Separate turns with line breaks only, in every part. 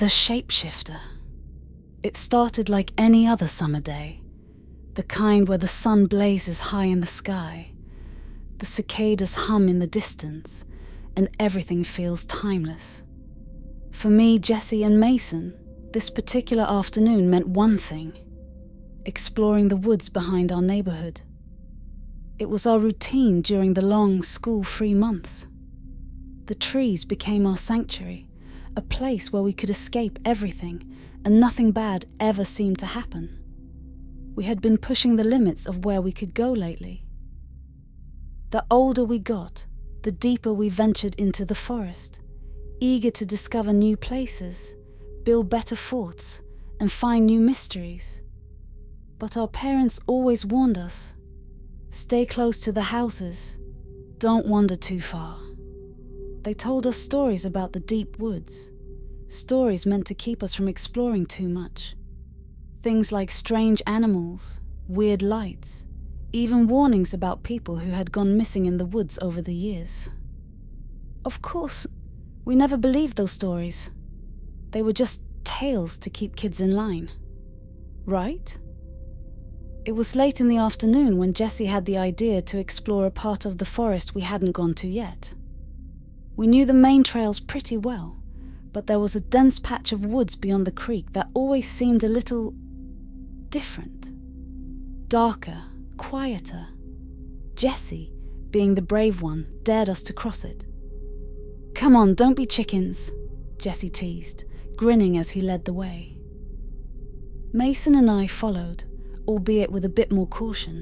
The Shapeshifter. It started like any other summer day, the kind where the sun blazes high in the sky, the cicadas hum in the distance, and everything feels timeless. For me, Jesse, and Mason, this particular afternoon meant one thing: exploring the woods behind our neighborhood. It was our routine during the long school-free months. The trees became our sanctuary, a place where we could escape everything, and nothing bad ever seemed to happen. We had been pushing the limits of where we could go lately. The older we got, the deeper we ventured into the forest, eager to discover new places, build better forts, and find new mysteries. But our parents always warned us, stay close to the houses, don't wander too far. They told us stories about the deep woods, stories meant to keep us from exploring too much. Things like strange animals, weird lights, even warnings about people who had gone missing in the woods over the years. Of course, we never believed those stories. They were just tales to keep kids in line. Right? It was late in the afternoon when Jesse had the idea to explore a part of the forest we hadn't gone to yet. We knew the main trails pretty well, but there was a dense patch of woods beyond the creek that always seemed a little different. Darker, quieter. Jesse, being the brave one, dared us to cross it. "Come on, don't be chickens," Jesse teased, grinning as he led the way. Mason and I followed, albeit with a bit more caution.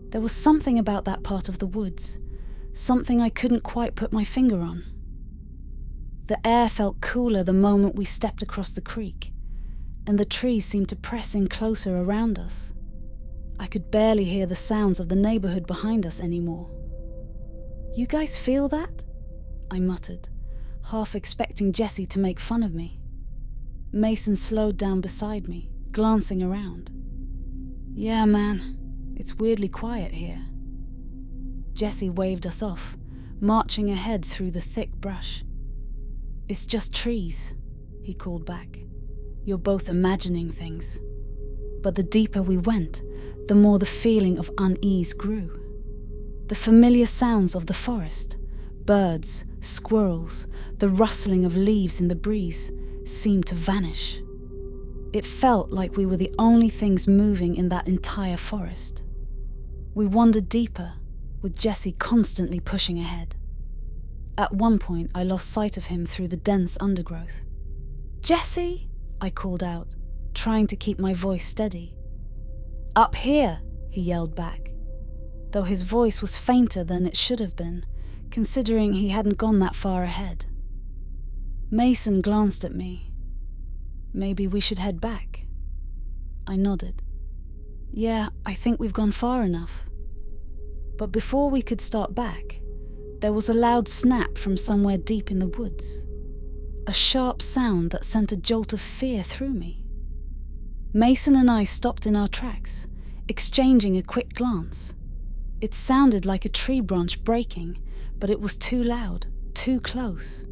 There was something about that part of the woods, something I couldn't quite put my finger on. The air felt cooler the moment we stepped across the creek, and the trees seemed to press in closer around us. I could barely hear the sounds of the neighborhood behind us anymore. "You guys feel that?" I muttered, half expecting Jesse to make fun of me. Mason slowed down beside me, glancing around. "Yeah, man, it's weirdly quiet here." Jesse waved us off, marching ahead through the thick brush. "It's just trees," he called back. "You're both imagining things." But the deeper we went, the more the feeling of unease grew. The familiar sounds of the forest, birds, squirrels, the rustling of leaves in the breeze, seemed to vanish. It felt like we were the only things moving in that entire forest. We wandered deeper, with Jesse constantly pushing ahead. At one point, I lost sight of him through the dense undergrowth. "Jesse!" I called out, trying to keep my voice steady. "Up here!" he yelled back, though his voice was fainter than it should have been, considering he hadn't gone that far ahead. Mason glanced at me. "Maybe we should head back." I nodded. "Yeah, I think we've gone far enough." But before we could start back, there was a loud snap from somewhere deep in the woods. A sharp sound that sent a jolt of fear through me. Mason and I stopped in our tracks, exchanging a quick glance. It sounded like a tree branch breaking, but it was too loud, too close.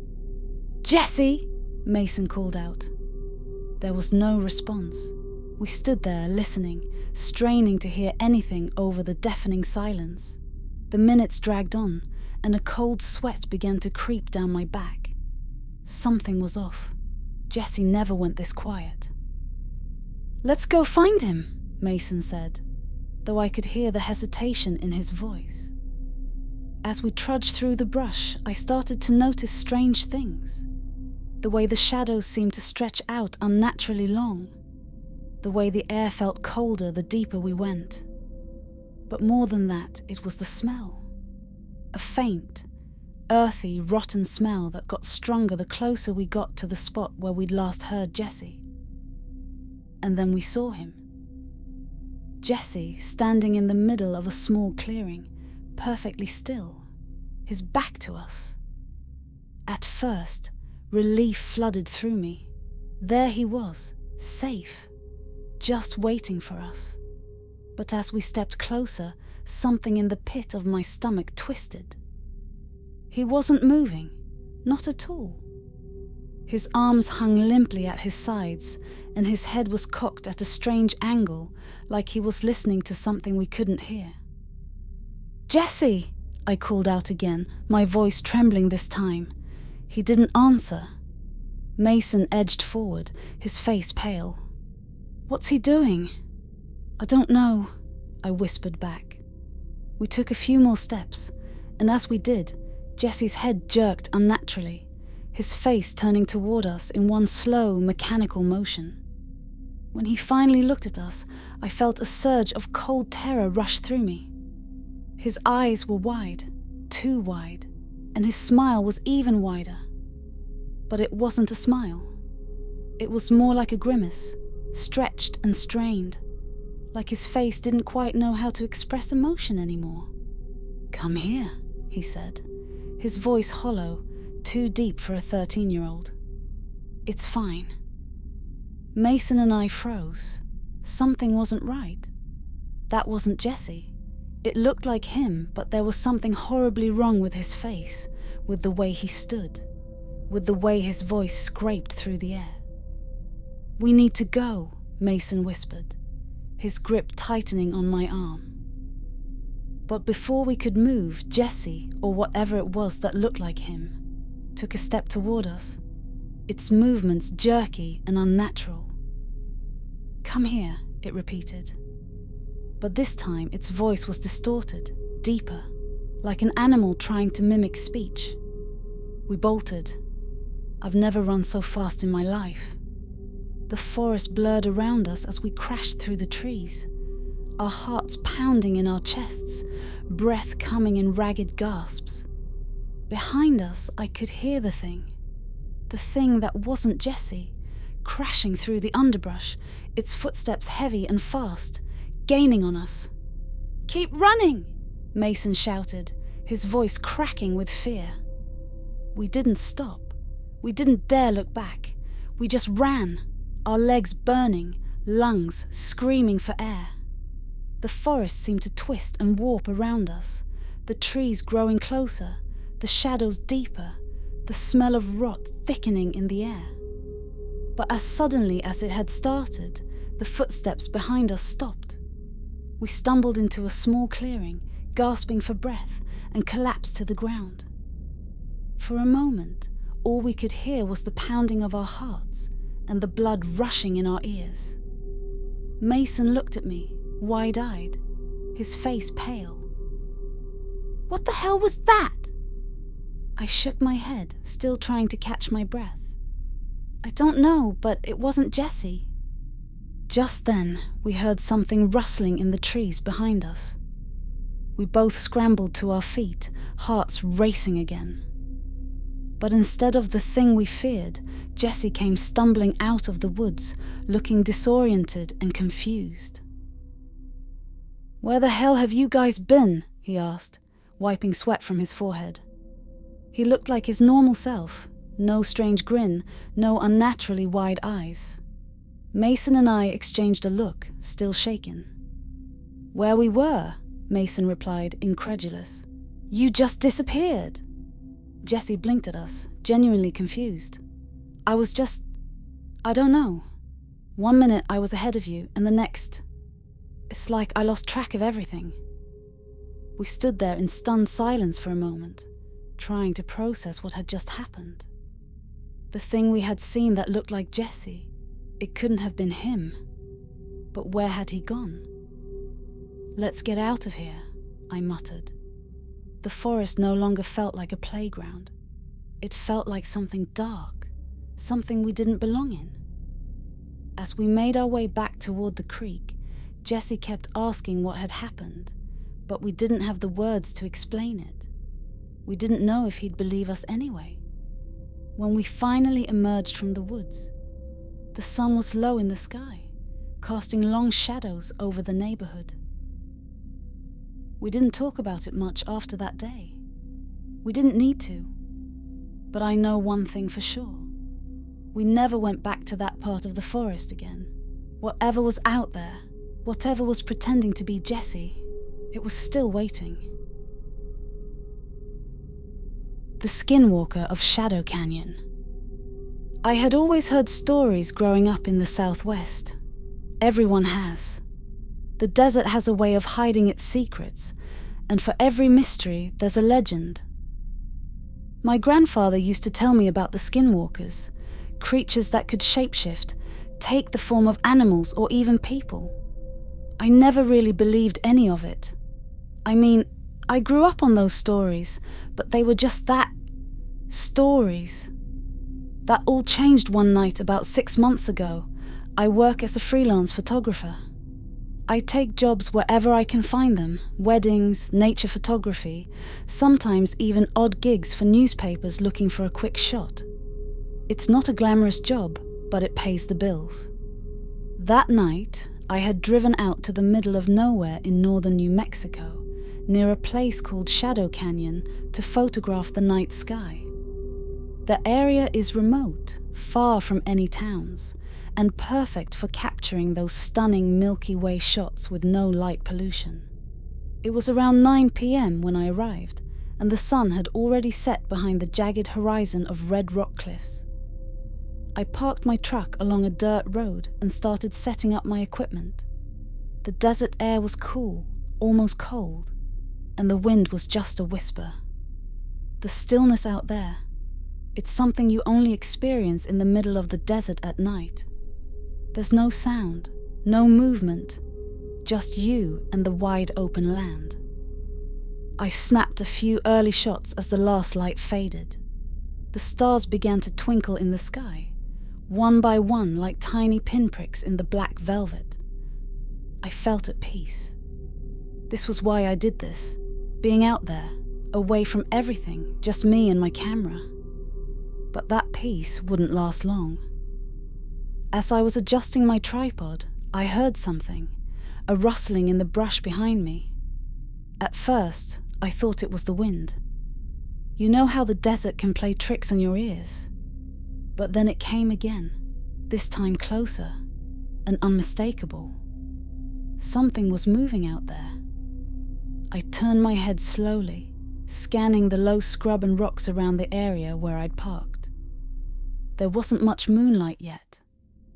"Jesse!" Mason called out. There was no response. We stood there listening, straining to hear anything over the deafening silence. The minutes dragged on, and a cold sweat began to creep down my back. Something was off. Jesse never went this quiet. "Let's go find him," Mason said, though I could hear the hesitation in his voice. As we trudged through the brush, I started to notice strange things. The way the shadows seemed to stretch out unnaturally long. The way the air felt colder the deeper we went. But more than that, it was the smell. A faint, earthy, rotten smell that got stronger the closer we got to the spot where we'd last heard Jesse. And then we saw him. Jesse standing in the middle of a small clearing, perfectly still, his back to us. At first, relief flooded through me. There he was, safe, just waiting for us. But as we stepped closer, something in the pit of my stomach twisted. He wasn't moving, not at all. His arms hung limply at his sides, and his head was cocked at a strange angle, like he was listening to something we couldn't hear. "Jesse!" I called out again, my voice trembling this time. He didn't answer. Mason edged forward, his face pale. "What's he doing?" "I don't know," I whispered back. We took a few more steps, and as we did, Jesse's head jerked unnaturally, his face turning toward us in one slow, mechanical motion. When he finally looked at us, I felt a surge of cold terror rush through me. His eyes were wide, too wide, and his smile was even wider. But it wasn't a smile. It was more like a grimace, stretched and strained, like his face didn't quite know how to express emotion anymore. "Come here," he said, his voice hollow, too deep for a 13-year-old. "It's fine." Mason and I froze. Something wasn't right. That wasn't Jesse. It looked like him, but there was something horribly wrong with his face, with the way he stood, with the way his voice scraped through the air. "We need to go," Mason whispered, his grip tightening on my arm. But before we could move, Jesse, or whatever it was that looked like him, took a step toward us, its movements jerky and unnatural. "Come here," it repeated. But this time its voice was distorted, deeper, like an animal trying to mimic speech. We bolted. I've never run so fast in my life. The forest blurred around us as we crashed through the trees, our hearts pounding in our chests, breath coming in ragged gasps. Behind us, I could hear the thing that wasn't Jesse, crashing through the underbrush, its footsteps heavy and fast, gaining on us. "Keep running!" Mason shouted, his voice cracking with fear. We didn't stop. We didn't dare look back. We just ran, our legs burning, lungs screaming for air. The forest seemed to twist and warp around us, the trees growing closer, the shadows deeper, the smell of rot thickening in the air. But as suddenly as it had started, the footsteps behind us stopped. We stumbled into a small clearing, gasping for breath, and collapsed to the ground. For a moment, all we could hear was the pounding of our hearts and the blood rushing in our ears. Mason looked at me, wide-eyed, his face pale. "What the hell was that?" I shook my head, still trying to catch my breath. "I don't know, but it wasn't Jesse." Just then, we heard something rustling in the trees behind us. We both scrambled to our feet, hearts racing again. But instead of the thing we feared, Jesse came stumbling out of the woods, looking disoriented and confused. "Where the hell have you guys been?" he asked, wiping sweat from his forehead. He looked like his normal self, no strange grin, no unnaturally wide eyes. Mason and I exchanged a look, still shaken. "Where we were," Mason replied, incredulous. "You just disappeared." Jesse blinked at us, genuinely confused. I don't know. One minute I was ahead of you, and the next, it's like I lost track of everything." We stood there in stunned silence for a moment, trying to process what had just happened. The thing we had seen that looked like Jesse, it couldn't have been him. But where had he gone? "Let's get out of here," I muttered. The forest no longer felt like a playground. It felt like something dark, something we didn't belong in. As we made our way back toward the creek, Jesse kept asking what had happened, but we didn't have the words to explain it. We didn't know if he'd believe us anyway. When we finally emerged from the woods, the sun was low in the sky, casting long shadows over the neighborhood. We didn't talk about it much after that day. We didn't need to. But I know one thing for sure. We never went back to that part of the forest again. Whatever was out there, whatever was pretending to be Jesse, it was still waiting. The Skinwalker of Shadow Canyon. I had always heard stories growing up in the Southwest. Everyone has. The desert has a way of hiding its secrets, and for every mystery there's a legend. My grandfather used to tell me about the Skinwalkers, creatures that could shapeshift, take the form of animals or even people. I never really believed any of it. I mean, I grew up on those stories, but they were just that, stories. That all changed one night about 6 months ago. I work as a freelance photographer. I take jobs wherever I can find them, weddings, nature photography, sometimes even odd gigs for newspapers looking for a quick shot. It's not a glamorous job, but it pays the bills. That night, I had driven out to the middle of nowhere in northern New Mexico, near a place called Shadow Canyon, to photograph the night sky. The area is remote, far from any towns, and perfect for capturing those stunning Milky Way shots with no light pollution. It was around 9 p.m. when I arrived, and the sun had already set behind the jagged horizon of red rock cliffs. I parked my truck along a dirt road and started setting up my equipment. The desert air was cool, almost cold, and the wind was just a whisper. The stillness out there, it's something you only experience in the middle of the desert at night. There's no sound, no movement, just you and the wide open land. I snapped a few early shots as the last light faded. The stars began to twinkle in the sky, one by one like tiny pinpricks in the black velvet. I felt at peace. This was why I did this, being out there, away from everything, just me and my camera. But that peace wouldn't last long. As I was adjusting my tripod, I heard something, a rustling in the brush behind me. At first, I thought it was the wind. You know how the desert can play tricks on your ears? But then it came again, this time closer, and unmistakable. Something was moving out there. I turned my head slowly, scanning the low scrub and rocks around the area where I'd parked. There wasn't much moonlight yet,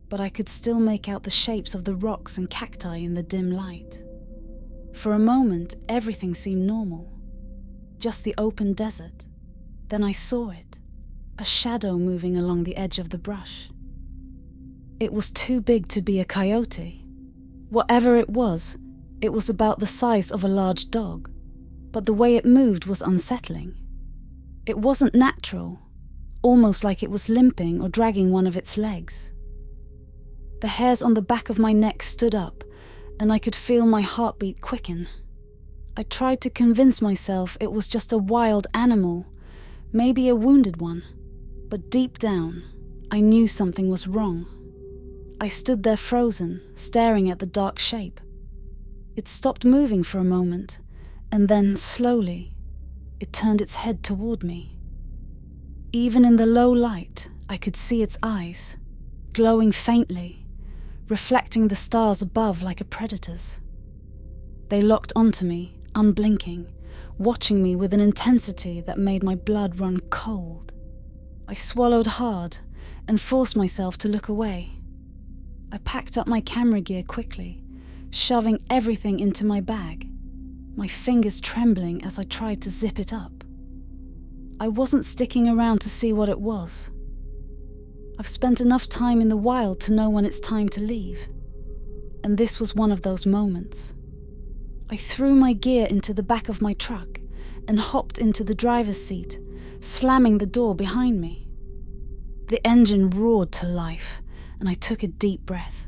but I could still make out the shapes of the rocks and cacti in the dim light. For a moment, everything seemed normal. Just the open desert. Then I saw it, a shadow moving along the edge of the brush. It was too big to be a coyote. Whatever it was about the size of a large dog, but the way it moved was unsettling. It wasn't natural, almost like it was limping or dragging one of its legs. The hairs on the back of my neck stood up, and I could feel my heartbeat quicken. I tried to convince myself it was just a wild animal, maybe a wounded one, but deep down, I knew something was wrong. I stood there frozen, staring at the dark shape. It stopped moving for a moment, and then, slowly, it turned its head toward me. Even in the low light, I could see its eyes, glowing faintly, reflecting the stars above like a predator's. They locked onto me, unblinking, watching me with an intensity that made my blood run cold. I swallowed hard and forced myself to look away. I packed up my camera gear quickly, shoving everything into my bag, my fingers trembling as I tried to zip it up. I wasn't sticking around to see what it was. I've spent enough time in the wild to know when it's time to leave, and this was one of those moments. I threw my gear into the back of my truck and hopped into the driver's seat, slamming the door behind me. The engine roared to life, and I took a deep breath,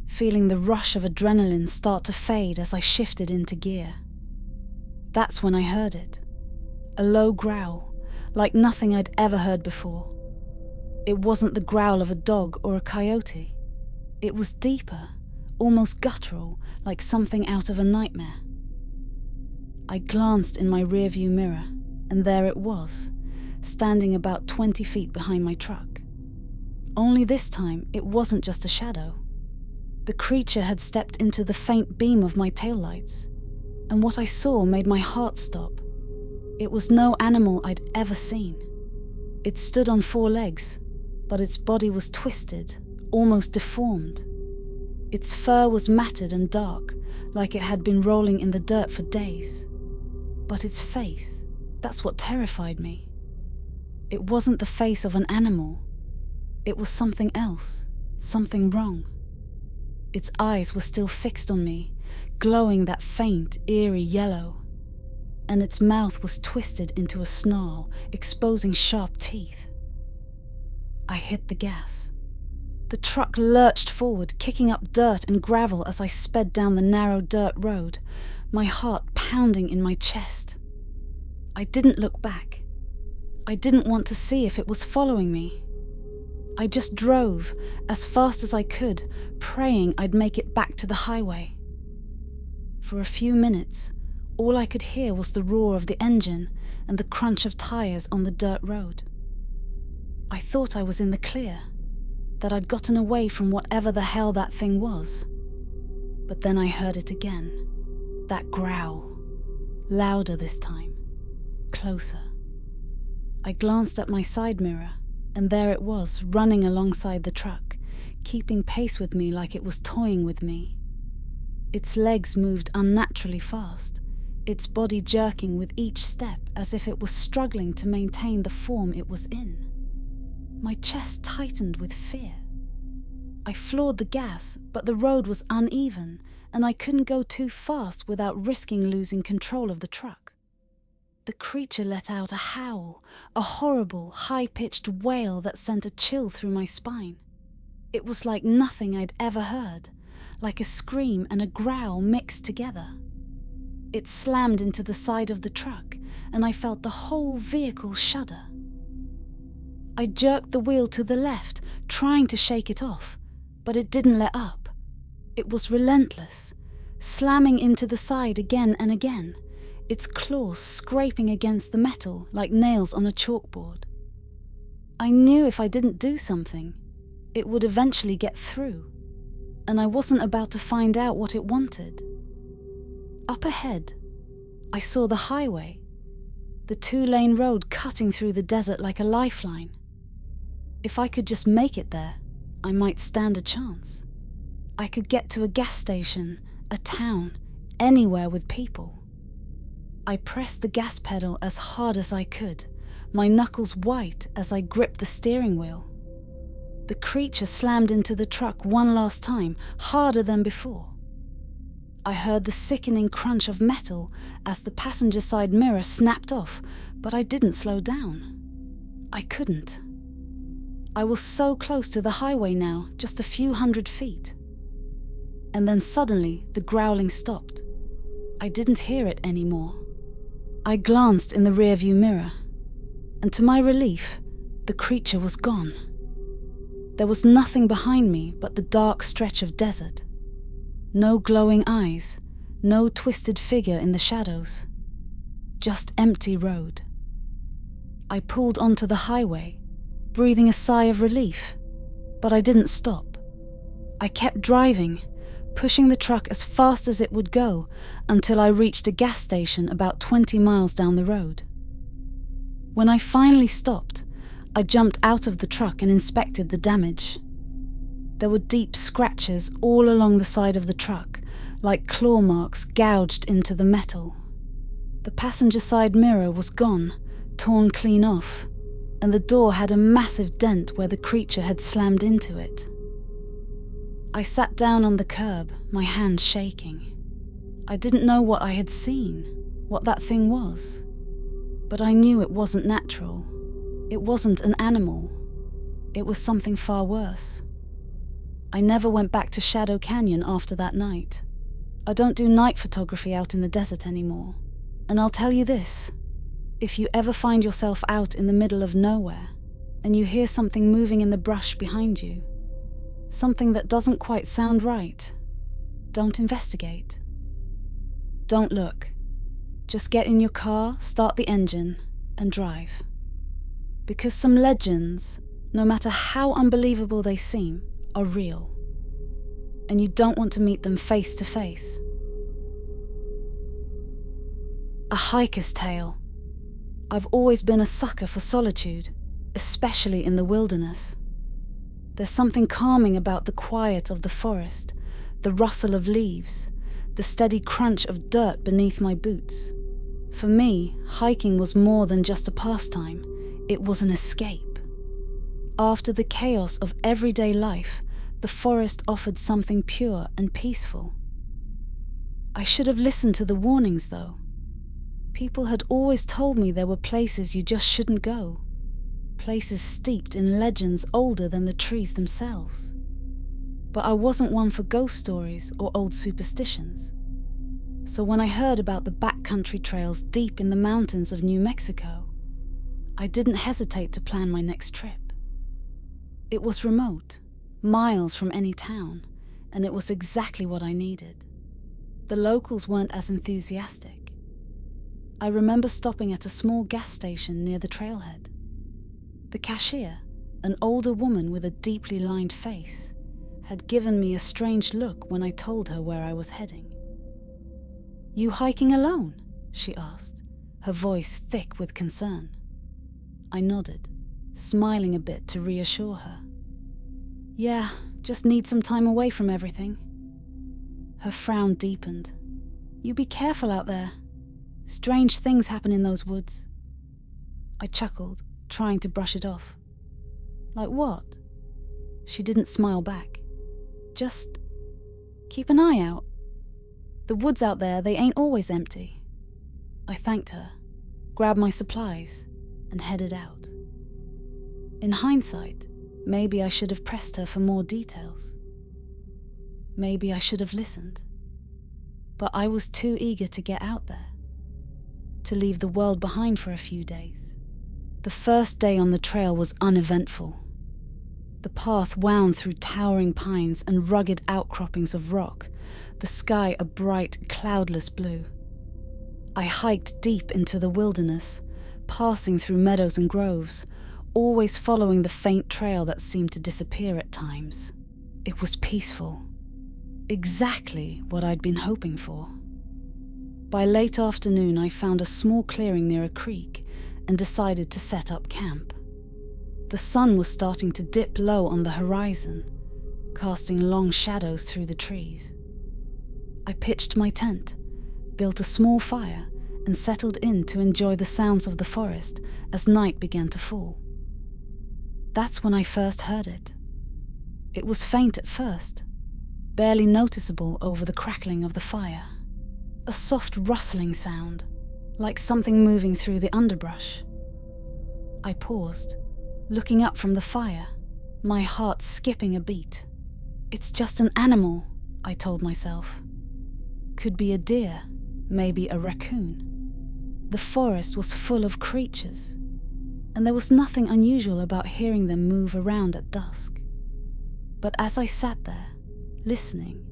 feeling the rush of adrenaline start to fade as I shifted into gear. That's when I heard it. A low growl, like nothing I'd ever heard before. It wasn't the growl of a dog or a coyote. It was deeper, almost guttural, like something out of a nightmare. I glanced in my rearview mirror, and there it was, standing about 20 feet behind my truck. Only this time, it wasn't just a shadow. The creature had stepped into the faint beam of my taillights, and what I saw made my heart stop. It was no animal I'd ever seen. It stood on 4 legs, but its body was twisted, almost deformed. Its fur was matted and dark, like it had been rolling in the dirt for days. But its face, that's what terrified me. It wasn't the face of an animal. It was something else, something wrong. Its eyes were still fixed on me, glowing that faint, eerie yellow. And its mouth was twisted into a snarl, exposing sharp teeth. I hit the gas. The truck lurched forward, kicking up dirt and gravel as I sped down the narrow dirt road, my heart pounding in my chest. I didn't look back. I didn't want to see if it was following me. I just drove as fast as I could, praying I'd make it back to the highway. For a few minutes, all I could hear was the roar of the engine and the crunch of tires on the dirt road. I thought I was in the clear, that I'd gotten away from whatever the hell that thing was. But then I heard it again, that growl, louder this time, closer. I glanced at my side mirror, and there it was, running alongside the truck, keeping pace with me like it was toying with me. Its legs moved unnaturally fast, its body jerking with each step as if it was struggling to maintain the form it was in. My chest tightened with fear. I floored the gas, but the road was uneven, and I couldn't go too fast without risking losing control of the truck. The creature let out a howl, a horrible, high-pitched wail that sent a chill through my spine. It was like nothing I'd ever heard, like a scream and a growl mixed together. It slammed into the side of the truck, and I felt the whole vehicle shudder. I jerked the wheel to the left, trying to shake it off, but it didn't let up. It was relentless, slamming into the side again and again, its claws scraping against the metal like nails on a chalkboard. I knew if I didn't do something, it would eventually get through, and I wasn't about to find out what it wanted. Up ahead, I saw the highway, the 2-lane road cutting through the desert like a lifeline. If I could just make it there, I might stand a chance. I could get to a gas station, a town, anywhere with people. I pressed the gas pedal as hard as I could, my knuckles white as I gripped the steering wheel. The creature slammed into the truck one last time, harder than before. I heard the sickening crunch of metal as the passenger side mirror snapped off, but I didn't slow down. I couldn't. I was so close to the highway now, just a few hundred feet. And then suddenly the growling stopped. I didn't hear it anymore. I glanced in the rearview mirror, and to my relief, the creature was gone. There was nothing behind me but the dark stretch of desert. No glowing eyes, no twisted figure in the shadows. Just empty road. I pulled onto the highway, breathing a sigh of relief, but I didn't stop. I kept driving, pushing the truck as fast as it would go until I reached a gas station about 20 miles down the road. When I finally stopped, I jumped out of the truck and inspected the damage. There were deep scratches all along the side of the truck, like claw marks gouged into the metal. The passenger side mirror was gone, torn clean off, and the door had a massive dent where the creature had slammed into it. I sat down on the curb, my hands shaking. I didn't know what I had seen, what that thing was. But I knew it wasn't natural. It wasn't an animal. It was something far worse. I never went back to Shadow Canyon after that night. I don't do night photography out in the desert anymore. And I'll tell you this, if you ever find yourself out in the middle of nowhere, and you hear something moving in the brush behind you, something that doesn't quite sound right, don't investigate. Don't look. Just get in your car, start the engine, and drive. Because some legends, no matter how unbelievable they seem, are real. And you don't want to meet them face to face. A hiker's tale. I've always been a sucker for solitude, especially in the wilderness. There's something calming about the quiet of the forest, the rustle of leaves, the steady crunch of dirt beneath my boots. For me, hiking was more than just a pastime. It was an escape. After the chaos of everyday life, the forest offered something pure and peaceful. I should have listened to the warnings, though. People had always told me there were places you just shouldn't go. Places steeped in legends older than the trees themselves. But I wasn't one for ghost stories or old superstitions. So when I heard about the backcountry trails deep in the mountains of New Mexico, I didn't hesitate to plan my next trip. It was remote, miles from any town, and it was exactly what I needed. The locals weren't as enthusiastic. I remember stopping at a small gas station near the trailhead. The cashier, an older woman with a deeply lined face, had given me a strange look when I told her where I was heading. "You hiking alone?" she asked, her voice thick with concern. I nodded, smiling a bit to reassure her. "Yeah, just need some time away from everything." Her frown deepened. "You be careful out there. Strange things happen in those woods." I chuckled, trying to brush it off. "Like what?" She didn't smile back. "Just keep an eye out. The woods out there, they ain't always empty." I thanked her, grabbed my supplies, and headed out. In hindsight, maybe I should have pressed her for more details. Maybe I should have listened. But I was too eager to get out there, to leave the world behind for a few days. The first day on the trail was uneventful. The path wound through towering pines and rugged outcroppings of rock, the sky a bright, cloudless blue. I hiked deep into the wilderness, passing through meadows and groves, always following the faint trail that seemed to disappear at times. It was peaceful. Exactly what I'd been hoping for. By late afternoon, I found a small clearing near a creek and decided to set up camp. The sun was starting to dip low on the horizon, casting long shadows through the trees. I pitched my tent, built a small fire, and settled in to enjoy the sounds of the forest as night began to fall. That's when I first heard it. It was faint at first, barely noticeable over the crackling of the fire. A soft rustling sound, like something moving through the underbrush. I paused, looking up from the fire, my heart skipping a beat. "It's just an animal," I told myself. Could be a deer, maybe a raccoon. The forest was full of creatures, and there was nothing unusual about hearing them move around at dusk. But as I sat there, listening,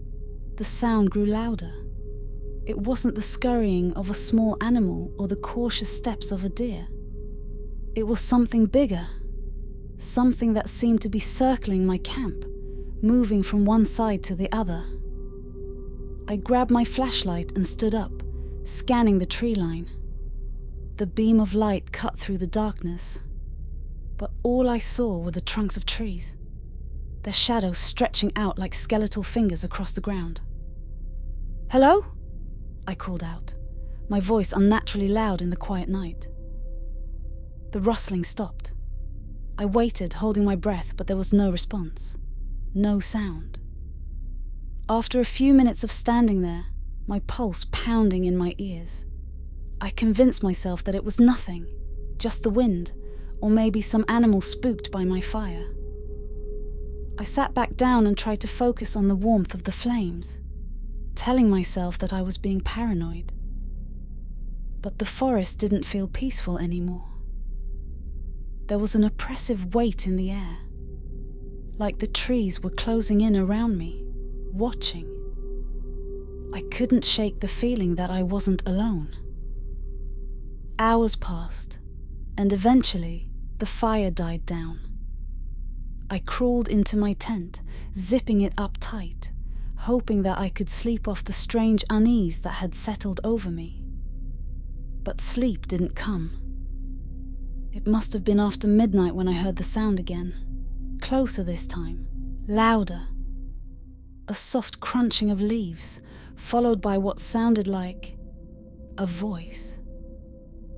the sound grew louder. It wasn't the scurrying of a small animal or the cautious steps of a deer. It was something bigger, something that seemed to be circling my camp, moving from one side to the other. I grabbed my flashlight and stood up, scanning the tree line. The beam of light cut through the darkness, but all I saw were the trunks of trees, their shadows stretching out like skeletal fingers across the ground. "Hello?" I called out, my voice unnaturally loud in the quiet night. The rustling stopped. I waited, holding my breath, but there was no response. No sound. After a few minutes of standing there, my pulse pounding in my ears, I convinced myself that it was nothing, just the wind, or maybe some animal spooked by my fire. I sat back down and tried to focus on the warmth of the flames, telling myself that I was being paranoid. But the forest didn't feel peaceful anymore. There was an oppressive weight in the air, like the trees were closing in around me, watching. I couldn't shake the feeling that I wasn't alone. Hours passed, and eventually the fire died down. I crawled into my tent, zipping it up tight, hoping that I could sleep off the strange unease that had settled over me. But sleep didn't come. It must have been after midnight when I heard the sound again, closer this time, louder. A soft crunching of leaves, followed by what sounded like a voice.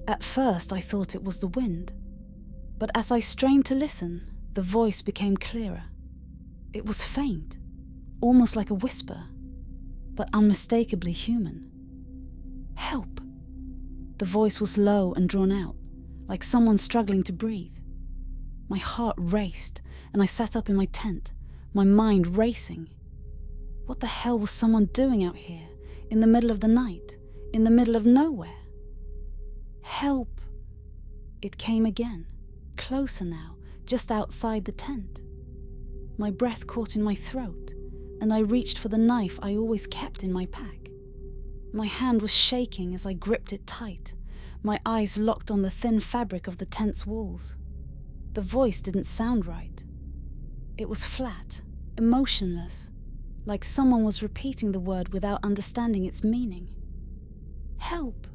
At first I thought it was the wind, but as I strained to listen, the voice became clearer. It was faint, almost like a whisper, but unmistakably human. Help! The voice was low and drawn out, like someone struggling to breathe. My heart raced, and I sat up in my tent, my mind racing. What the hell was someone doing out here, in the middle of the night, in the middle of nowhere? Help! It came again, closer now, just outside the tent. My breath caught in my throat, and I reached for the knife I always kept in my pack. My hand was shaking as I gripped it tight, my eyes locked on the thin fabric of the tent's walls. The voice didn't sound right. It was flat, emotionless, like someone was repeating the word without understanding its meaning. Help!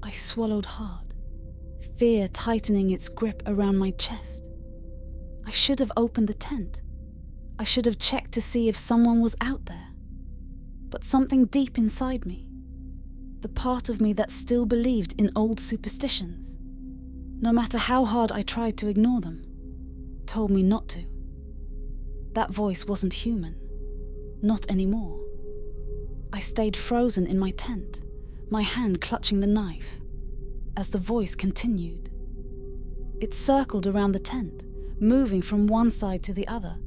I swallowed hard, fear tightening its grip around my chest. I should have opened the tent. I should have checked to see if someone was out there. But something deep inside me, the part of me that still believed in old superstitions, no matter how hard I tried to ignore them, told me not to. That voice wasn't human, not anymore. I stayed frozen in my tent, my hand clutching the knife, as the voice continued. It circled around the tent, moving from one side to the other,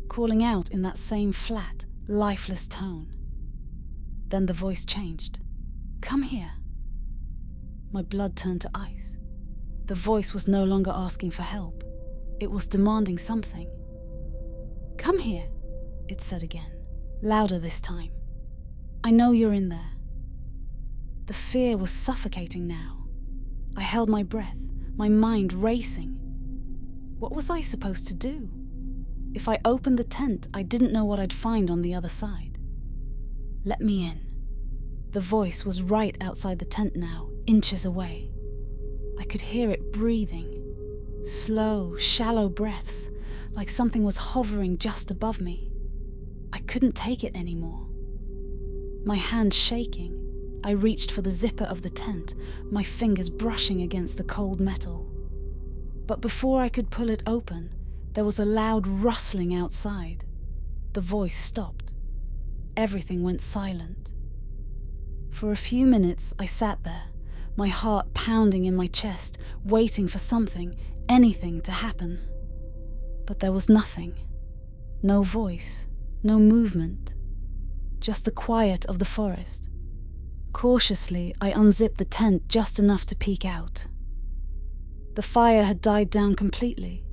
calling out in that same flat, lifeless tone. Then the voice changed. Come here. My blood turned to ice. The voice was no longer asking for help. It was demanding something. Come here, it said again, louder this time. I know you're in there. The fear was suffocating now. I held my breath, my mind racing. What was I supposed to do? If I opened the tent, I didn't know what I'd find on the other side. Let me in. The voice was right outside the tent now, inches away. I could hear it breathing. Slow, shallow breaths, like something was hovering just above me. I couldn't take it anymore. My hand shaking, I reached for the zipper of the tent, my fingers brushing against the cold metal. But before I could pull it open, there was a loud rustling outside. The voice stopped. Everything went silent. For a few minutes, I sat there, my heart pounding in my chest, waiting for something, anything to happen. But there was nothing. No voice, no movement. Just the quiet of the forest. Cautiously, I unzipped the tent just enough to peek out. The fire had died down completely,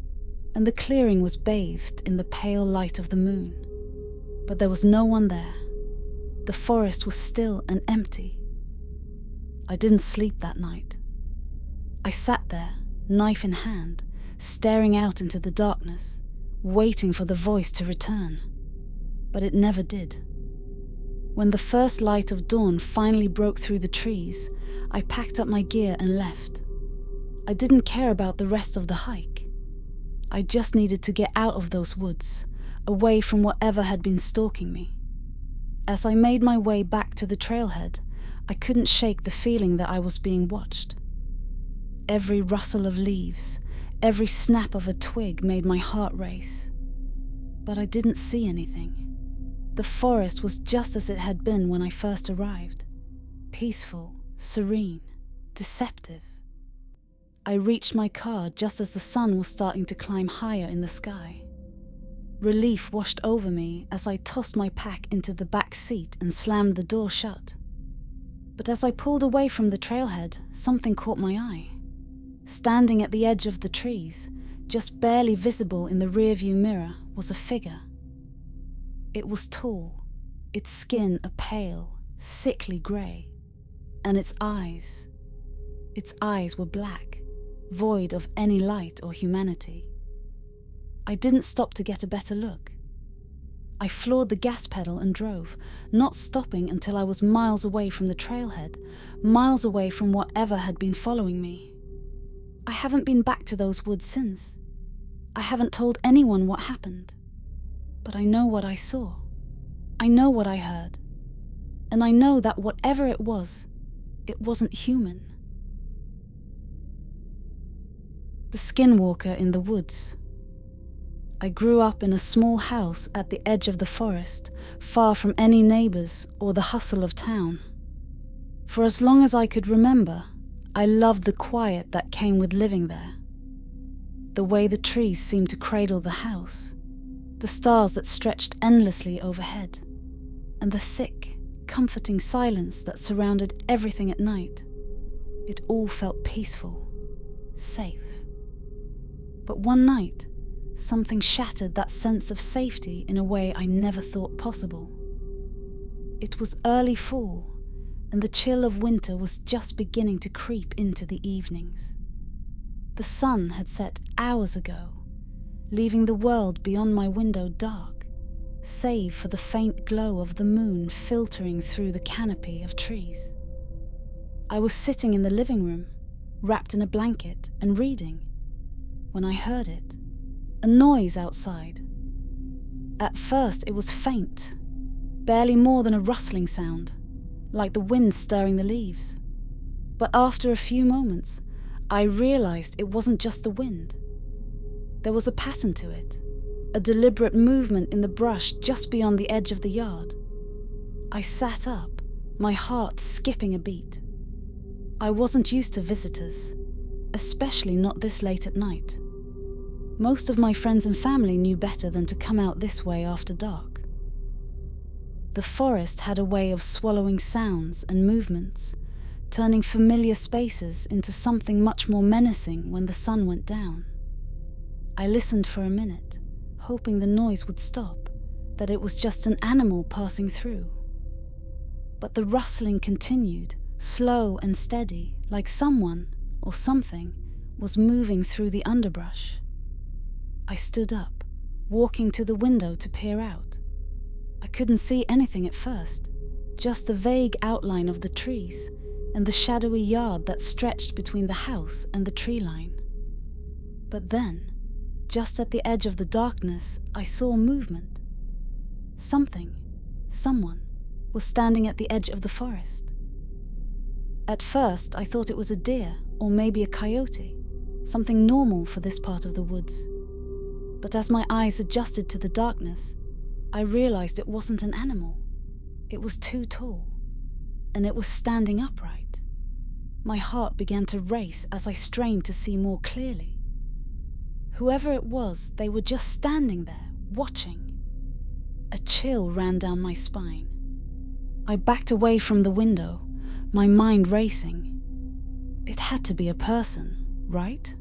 and the clearing was bathed in the pale light of the moon. But there was no one there. The forest was still and empty. I didn't sleep that night. I sat there, knife in hand, staring out into the darkness, waiting for the voice to return. But it never did. When the first light of dawn finally broke through the trees, I packed up my gear and left. I didn't care about the rest of the hike. I just needed to get out of those woods, away from whatever had been stalking me. As I made my way back to the trailhead, I couldn't shake the feeling that I was being watched. Every rustle of leaves, every snap of a twig made my heart race. But I didn't see anything. The forest was just as it had been when I first arrived. Peaceful, serene, deceptive. I reached my car just as the sun was starting to climb higher in the sky. Relief washed over me as I tossed my pack into the back seat and slammed the door shut. But as I pulled away from the trailhead, something caught my eye. Standing at the edge of the trees, just barely visible in the rearview mirror, was a figure. It was tall, its skin a pale, sickly grey, and its eyes were black, void of any light or humanity. I didn't stop to get a better look. I floored the gas pedal and drove, not stopping until I was miles away from the trailhead, miles away from whatever had been following me. I haven't been back to those woods since. I haven't told anyone what happened, but I know what I saw. I know what I heard. And I know that whatever it wasn't human. The Skinwalker in the woods. I grew up in a small house at the edge of the forest, far from any neighbors or the hustle of town. For as long as I could remember, I loved the quiet that came with living there. The way the trees seemed to cradle the house, the stars that stretched endlessly overhead, and the thick, comforting silence that surrounded everything at night. It all felt peaceful, safe. But one night, something shattered that sense of safety in a way I never thought possible. It was early fall, and the chill of winter was just beginning to creep into the evenings. The sun had set hours ago, leaving the world beyond my window dark, save for the faint glow of the moon filtering through the canopy of trees. I was sitting in the living room, wrapped in a blanket and reading, when I heard it, a noise outside. At first it was faint, barely more than a rustling sound, like the wind stirring the leaves. But after a few moments, I realized it wasn't just the wind. There was a pattern to it, a deliberate movement in the brush just beyond the edge of the yard. I sat up, my heart skipping a beat. I wasn't used to visitors, especially not this late at night. Most of my friends and family knew better than to come out this way after dark. The forest had a way of swallowing sounds and movements, turning familiar spaces into something much more menacing when the sun went down. I listened for a minute, hoping the noise would stop, that it was just an animal passing through. But the rustling continued, slow and steady, like someone, or something, was moving through the underbrush. I stood up, walking to the window to peer out. I couldn't see anything at first, just the vague outline of the trees and the shadowy yard that stretched between the house and the tree line. But then, just at the edge of the darkness, I saw movement. Someone, was standing at the edge of the forest. At first, I thought it was a deer or maybe a coyote, something normal for this part of the woods. But as my eyes adjusted to the darkness, I realized it wasn't an animal. It was too tall, and it was standing upright. My heart began to race as I strained to see more clearly. Whoever it was, they were just standing there, watching. A chill ran down my spine. I backed away from the window, my mind racing. It had to be a person, right?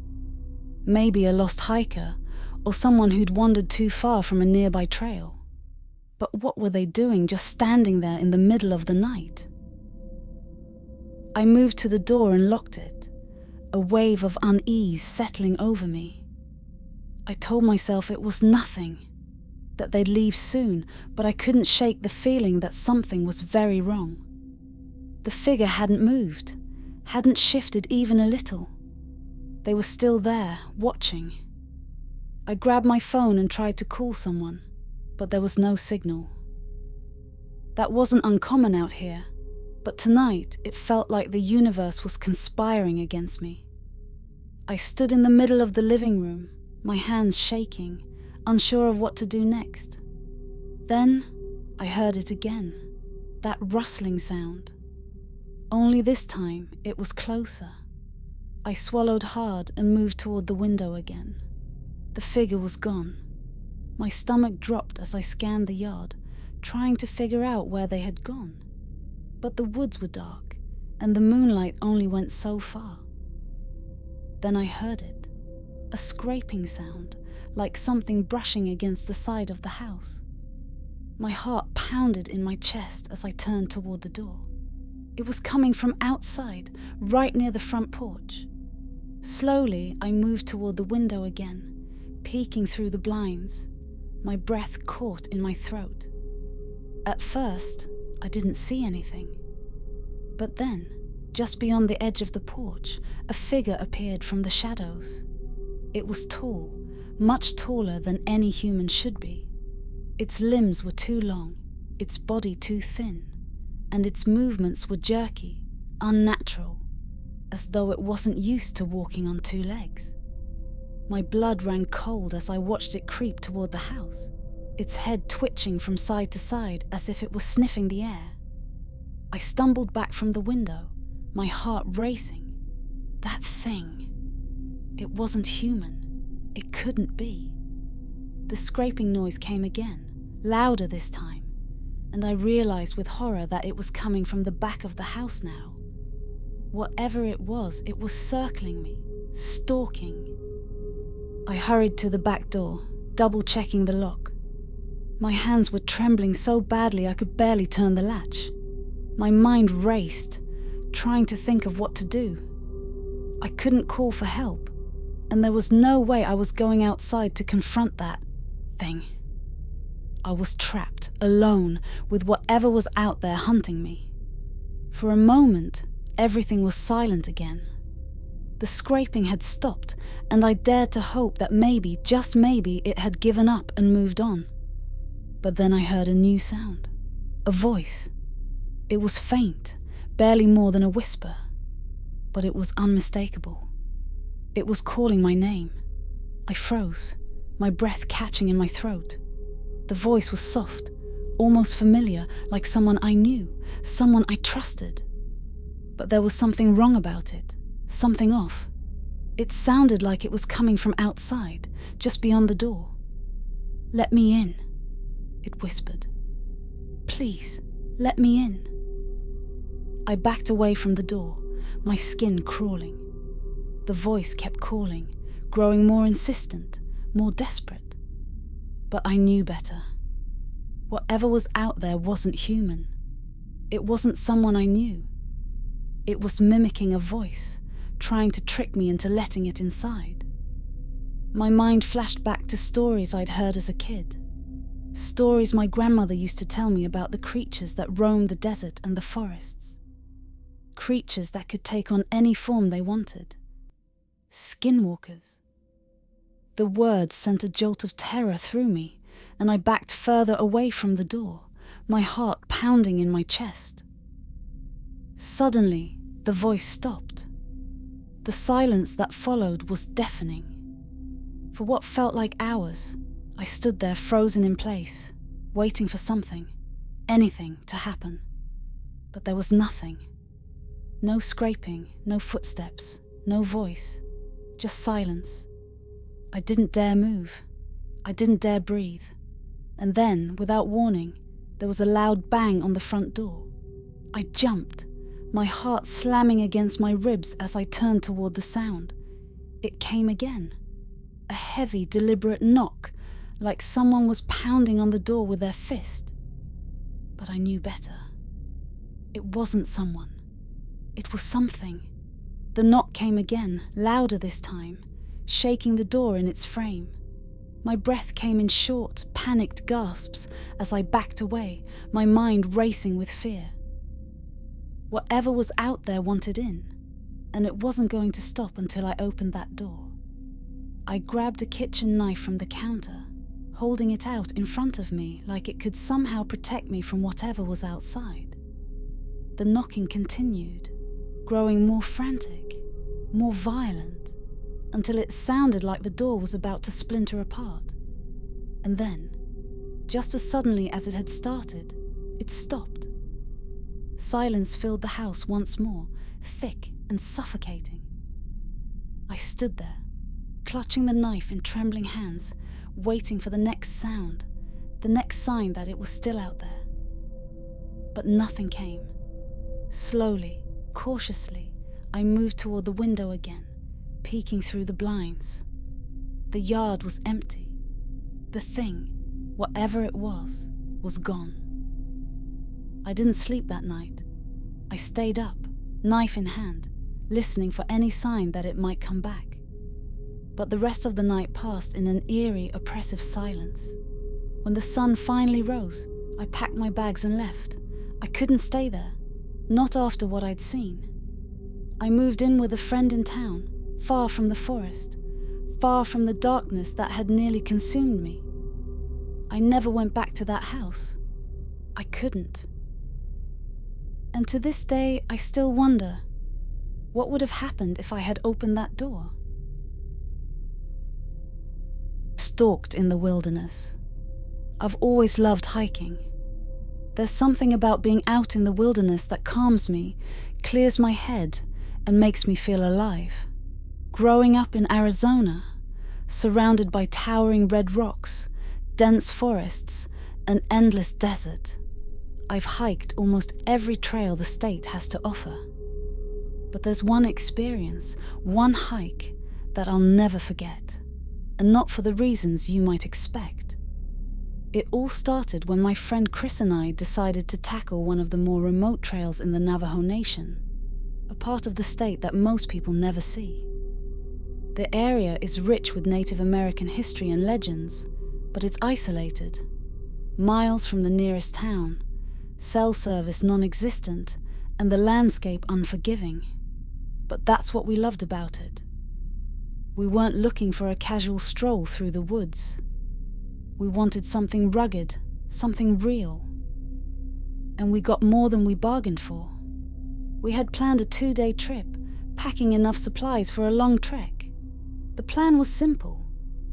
Maybe a lost hiker, or someone who'd wandered too far from a nearby trail. But what were they doing just standing there in the middle of the night? I moved to the door and locked it, a wave of unease settling over me. I told myself it was nothing, that they'd leave soon, but I couldn't shake the feeling that something was very wrong. The figure hadn't moved, hadn't shifted even a little. They were still there, watching. I grabbed my phone and tried to call someone, but there was no signal. That wasn't uncommon out here, but tonight it felt like the universe was conspiring against me. I stood in the middle of the living room, my hands shaking, unsure of what to do next. Then I heard it again, that rustling sound. Only this time it was closer. I swallowed hard and moved toward the window again. The figure was gone. My stomach dropped as I scanned the yard, trying to figure out where they had gone. But the woods were dark, and the moonlight only went so far. Then I heard it, a scraping sound, like something brushing against the side of the house. My heart pounded in my chest as I turned toward the door. It was coming from outside, right near the front porch. Slowly, I moved toward the window again, peeking through the blinds, my breath caught in my throat. At first, I didn't see anything. But then, just beyond the edge of the porch, a figure appeared from the shadows. It was tall, much taller than any human should be. Its limbs were too long, its body too thin, and its movements were jerky, unnatural, as though it wasn't used to walking on two legs. My blood ran cold as I watched it creep toward the house, its head twitching from side to side as if it was sniffing the air. I stumbled back from the window, my heart racing. That thing. It wasn't human. It couldn't be. The scraping noise came again, louder this time, and I realized with horror that it was coming from the back of the house now. Whatever it was circling me, stalking. I hurried to the back door, double-checking the lock. My hands were trembling so badly I could barely turn the latch. My mind raced, trying to think of what to do. I couldn't call for help, and there was no way I was going outside to confront that thing. I was trapped, alone, with whatever was out there hunting me. For a moment, everything was silent again. The scraping had stopped, and I dared to hope that maybe, just maybe, it had given up and moved on. But then I heard a new sound. A voice. It was faint, barely more than a whisper. But it was unmistakable. It was calling my name. I froze, my breath catching in my throat. The voice was soft, almost familiar, like someone I knew, someone I trusted. But there was something wrong about it, something off. It sounded like it was coming from outside, just beyond the door. "Let me in," it whispered. "Please, let me in." I backed away from the door, my skin crawling. The voice kept calling, growing more insistent, more desperate. But I knew better. Whatever was out there wasn't human. It wasn't someone I knew. It was mimicking a voice, trying to trick me into letting it inside. My mind flashed back to stories I'd heard as a kid. Stories my grandmother used to tell me about the creatures that roamed the desert and the forests. Creatures that could take on any form they wanted. Skinwalkers. The words sent a jolt of terror through me, and I backed further away from the door, my heart pounding in my chest. Suddenly, the voice stopped. The silence that followed was deafening. For what felt like hours, I stood there frozen in place, waiting for something, anything to happen. But there was nothing. No scraping, no footsteps, no voice, just silence. I didn't dare move. I didn't dare breathe. And then, without warning, there was a loud bang on the front door. I jumped, my heart slamming against my ribs as I turned toward the sound. It came again. A heavy, deliberate knock, like someone was pounding on the door with their fist. But I knew better. It wasn't someone. It was something. The knock came again, louder this time, shaking the door in its frame. My breath came in short, panicked gasps as I backed away, my mind racing with fear. Whatever was out there wanted in, and it wasn't going to stop until I opened that door. I grabbed a kitchen knife from the counter, holding it out in front of me like it could somehow protect me from whatever was outside. The knocking continued, growing more frantic, more violent, until it sounded like the door was about to splinter apart. And then, just as suddenly as it had started, it stopped. Silence filled the house once more, thick and suffocating. I stood there, clutching the knife in trembling hands, waiting for the next sound, the next sign that it was still out there. But nothing came. Slowly, cautiously, I moved toward the window again, peeking through the blinds. The yard was empty. The thing, whatever it was gone. I didn't sleep that night. I stayed up, knife in hand, listening for any sign that it might come back. But the rest of the night passed in an eerie, oppressive silence. When the sun finally rose, I packed my bags and left. I couldn't stay there, not after what I'd seen. I moved in with a friend in town, far from the forest, far from the darkness that had nearly consumed me. I never went back to that house. I couldn't. And to this day, I still wonder, what would have happened if I had opened that door? Stalked in the wilderness. I've always loved hiking. There's something about being out in the wilderness that calms me, clears my head, and makes me feel alive. Growing up in Arizona, surrounded by towering red rocks, dense forests, and endless desert, I've hiked almost every trail the state has to offer. But there's one experience, one hike, that I'll never forget, and not for the reasons you might expect. It all started when my friend Chris and I decided to tackle one of the more remote trails in the Navajo Nation, a part of the state that most people never see. The area is rich with Native American history and legends, but it's isolated, miles from the nearest town, cell service non-existent, and the landscape unforgiving. But that's what we loved about it. We weren't looking for a casual stroll through the woods. We wanted something rugged, something real. And we got more than we bargained for. We had planned a 2-day trip, packing enough supplies for a long trek. The plan was simple: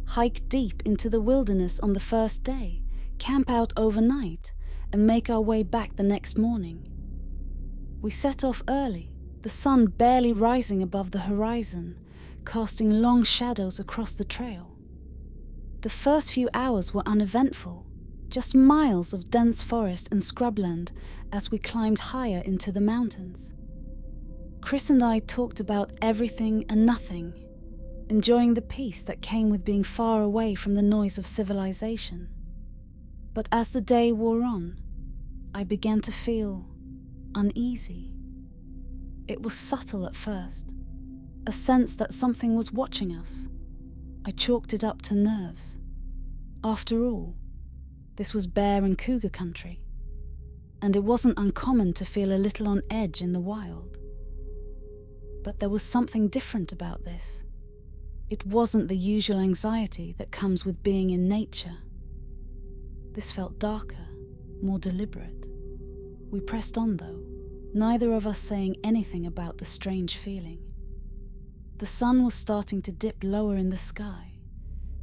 hike deep into the wilderness on the first day, camp out overnight, and make our way back the next morning. We set off early, the sun barely rising above the horizon, casting long shadows across the trail. The first few hours were uneventful, just miles of dense forest and scrubland as we climbed higher into the mountains. Chris and I talked about everything and nothing, enjoying the peace that came with being far away from the noise of civilization. But as the day wore on, I began to feel uneasy. It was subtle at first, a sense that something was watching us. I chalked it up to nerves. After all, this was bear and cougar country, and it wasn't uncommon to feel a little on edge in the wild. But there was something different about this. It wasn't the usual anxiety that comes with being in nature. This felt darker, more deliberate. We pressed on though, neither of us saying anything about the strange feeling. The sun was starting to dip lower in the sky,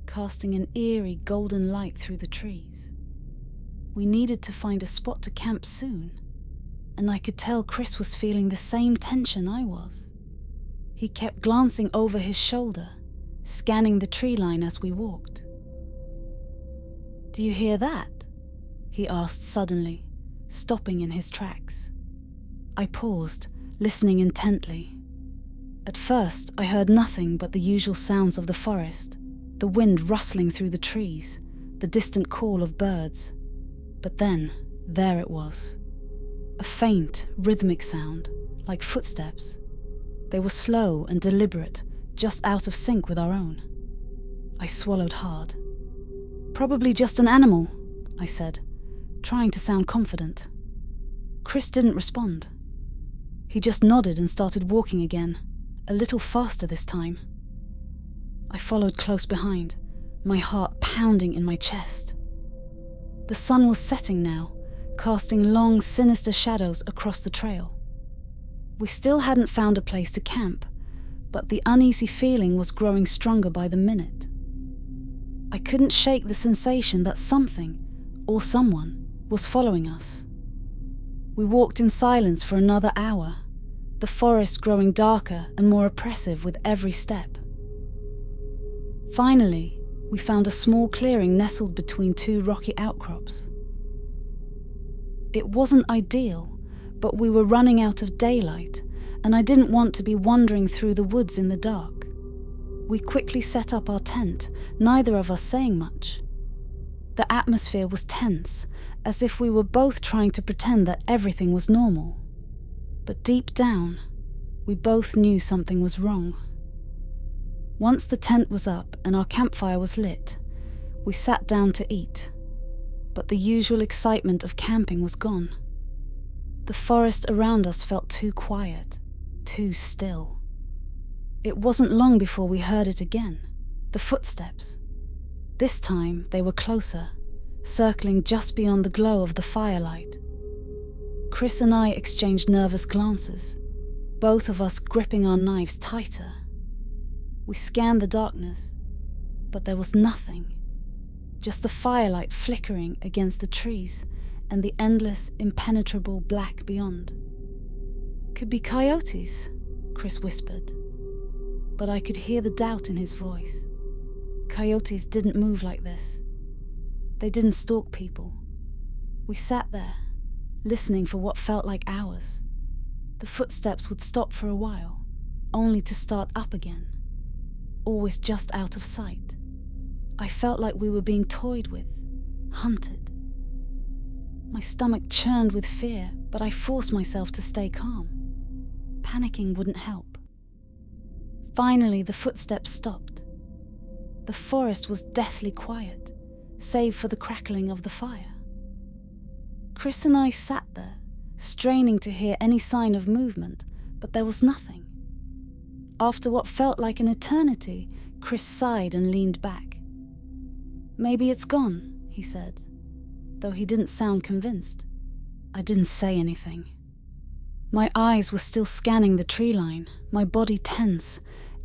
casting an eerie golden light through the trees. We needed to find a spot to camp soon, and I could tell Chris was feeling the same tension I was. He kept glancing over his shoulder, scanning the tree line as we walked. "Do you hear that?" he asked suddenly, stopping in his tracks. I paused, listening intently. At first, I heard nothing but the usual sounds of the forest, the wind rustling through the trees, the distant call of birds. But then, there it was. A faint, rhythmic sound, like footsteps. They were slow and deliberate, just out of sync with our own. I swallowed hard. "Probably just an animal," I said, trying to sound confident. Chris didn't respond. He just nodded and started walking again, a little faster this time. I followed close behind, my heart pounding in my chest. The sun was setting now, casting long, sinister shadows across the trail. We still hadn't found a place to camp, but the uneasy feeling was growing stronger by the minute. I couldn't shake the sensation that something, or someone, was following us. We walked in silence for another hour, the forest growing darker and more oppressive with every step. Finally, we found a small clearing nestled between two rocky outcrops. It wasn't ideal, but we were running out of daylight, and I didn't want to be wandering through the woods in the dark. We quickly set up our tent, neither of us saying much. The atmosphere was tense, as if we were both trying to pretend that everything was normal. But deep down, we both knew something was wrong. Once the tent was up and our campfire was lit, we sat down to eat. But the usual excitement of camping was gone. The forest around us felt too quiet, too still. It wasn't long before we heard it again, The footsteps. This time they were closer, circling just beyond the glow of the firelight. Chris and I exchanged nervous glances, both of us gripping our knives tighter. We scanned the darkness, but there was nothing. Just the firelight flickering against the trees and the endless, impenetrable black beyond. "Could be coyotes," Chris whispered, but I could hear the doubt in his voice. Coyotes didn't move like this. They didn't stalk people. We sat there, listening for what felt like hours. The footsteps would stop for a while, only to start up again, always just out of sight. I felt like we were being toyed with, hunted. My stomach churned with fear, but I forced myself to stay calm. Panicking wouldn't help. Finally, the footsteps stopped. The forest was deathly quiet, save for the crackling of the fire. Chris and I sat there, straining to hear any sign of movement, but there was nothing. After what felt like an eternity, Chris sighed and leaned back. "Maybe it's gone," he said, though he didn't sound convinced. I didn't say anything. My eyes were still scanning the tree line, my body tense,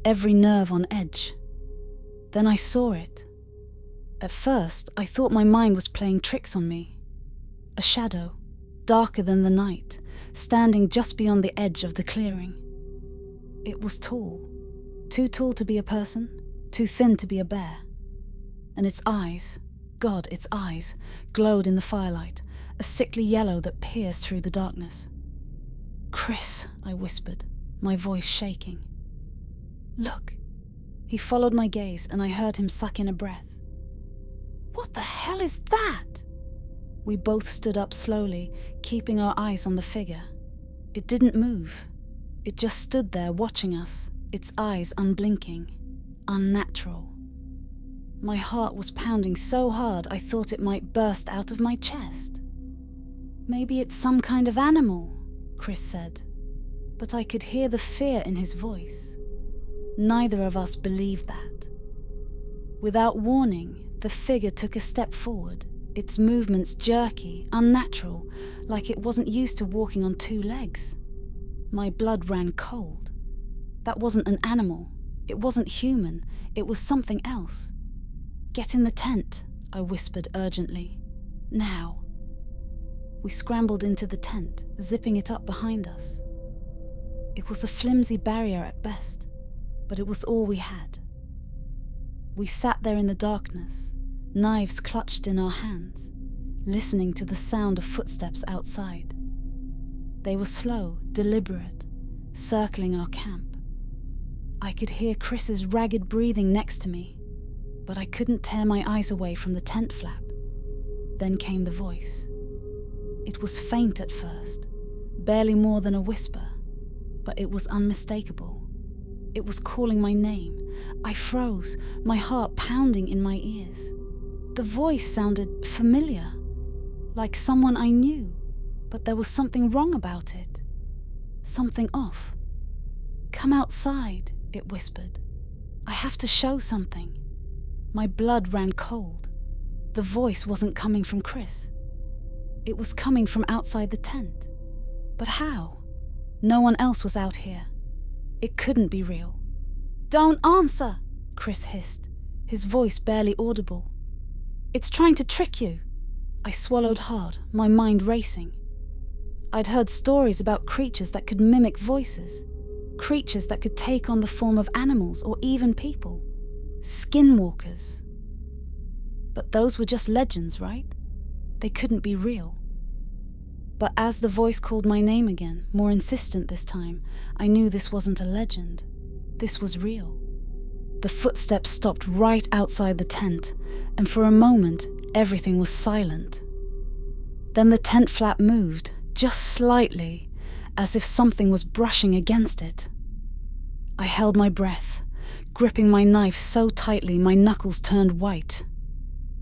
every nerve on edge. Then I saw it. At first, I thought my mind was playing tricks on me. A shadow, darker than the night, standing just beyond the edge of the clearing. It was tall. Too tall to be a person, too thin to be a bear. And its eyes, God, its eyes, glowed in the firelight, a sickly yellow that pierced through the darkness. "Chris," I whispered, my voice shaking. "Look." He followed my gaze and I heard him suck in a breath. "What the hell is that?" We both stood up slowly, keeping our eyes on the figure. It didn't move. It just stood there watching us, its eyes unblinking, unnatural. My heart was pounding so hard I thought it might burst out of my chest. "Maybe it's some kind of animal," Chris said, but I could hear the fear in his voice. Neither of us believed that. Without warning, the figure took a step forward, its movements jerky, unnatural, like it wasn't used to walking on two legs. My blood ran cold. That wasn't an animal. It wasn't human. It was something else. "Get in the tent," I whispered urgently. "Now." We scrambled into the tent, zipping it up behind us. It was a flimsy barrier at best, but it was all we had. We sat there in the darkness, knives clutched in our hands, listening to the sound of footsteps outside. They were slow, deliberate, circling our camp. I could hear Chris's ragged breathing next to me, but I couldn't tear my eyes away from the tent flap. Then came the voice. It was faint at first, barely more than a whisper, but it was unmistakable. It was calling my name. I froze, my heart pounding in my ears. The voice sounded familiar, like someone I knew, but there was something wrong about it. Something off. "Come outside," it whispered. "I have to show something." My blood ran cold. The voice wasn't coming from Chris. It was coming from outside the tent. But how? No one else was out here. It couldn't be real. "Don't answer," Chris hissed, his voice barely audible. "It's trying to trick you." I swallowed hard, my mind racing. I'd heard stories about creatures that could mimic voices, creatures that could take on the form of animals or even people. Skinwalkers. But those were just legends, right? They couldn't be real. But as the voice called my name again, more insistent this time, I knew this wasn't a legend. This was real. The footsteps stopped right outside the tent, and for a moment, everything was silent. Then the tent flap moved, just slightly, as if something was brushing against it. I held my breath, gripping my knife so tightly my knuckles turned white.